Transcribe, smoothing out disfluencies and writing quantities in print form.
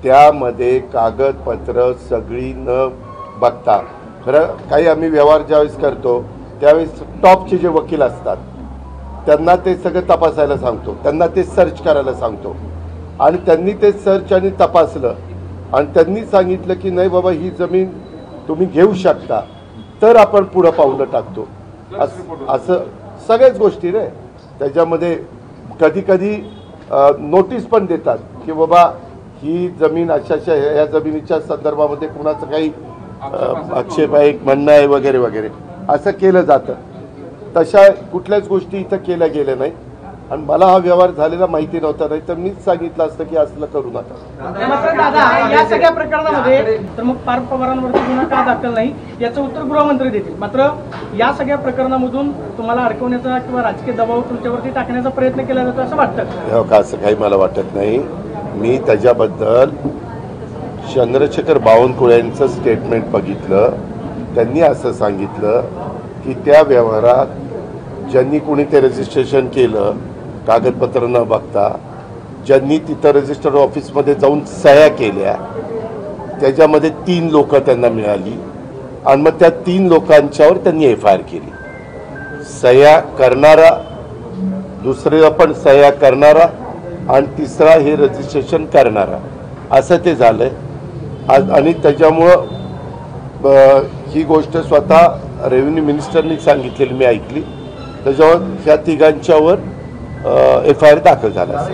त्यामध्ये कागदपत्र सगळी न बघता, खरं काही आम्ही व्यवहार ज्यावेळेस करतो त्यावेळेस टॉपचे जे वकील असतात त्यांना ते सगळं तपासायला सांगतो, त्यांना ते सर्च करायला सांगतो आणि त्यांनी ते सर्च आणि तपासलं आणि त्यांनी सांगितलं की नाही बाबा ही जमीन तुम्ही घेऊ शकता, तर आपण पुढं पावलं टाकतो. असं सगळ्याच गोष्टी रे. त्याच्यामध्ये कधी कधी नोटीस पण देतात की बाबा ही जमीन अशा या जमिनीच्या संदर्भामध्ये कुणाचं काही आक्षेप आहे, म्हणणं आहे वगैरे वगैरे असं केलं जातं. तशा कुठल्याच गोष्टी इथं केल्या गेल्या नाही आणि मला हा व्यवहार झालेला माहिती नव्हता, नाही तर मीच सांगितलं असतं की असलं करू नका. या सगळ्या प्रकरणामध्ये तर मग पार्थ पवारांवरती गुन्हा का दाखल नाही याचं उत्तर गृहमंत्री देतील. मात्र या सगळ्या प्रकरणामधून तुम्हाला अडकवण्याचा किंवा राजकीय दबाव तुमच्यावरती टाकण्याचा प्रयत्न केला जातो असं वाटतं? असं काही मला वाटत नाही. मी त्याच्याबद्दल चंद्रशेखर बावनकुळे यांचं स्टेटमेंट बघितलं. त्यांनी असं सांगितलं की त्या व्यवहारात ज्यांनी कोणी ते रजिस्ट्रेशन केलं कागदपत्र न बघता, ज्यांनी तिथं रजिस्टर ऑफिसमध्ये जाऊन सह्या केल्या, त्याच्यामध्ये 3 लोक त्यांना मिळाली आणि मग त्या 3 लोकांच्यावर त्यांनी FIR केली. सह्या करणारा, दुसऱ्याला पण सह्या करणारा आणि तिसरा हे रजिस्ट्रेशन करणारा, असं ते झालंय. आणि त्याच्यामुळं ही गोष्ट स्वतः रेव्हेन्यू मिनिस्टरनी सांगितलेली मी ऐकली. त्याच्यावर ह्या तिघांच्यावर FIR दाखल झाला.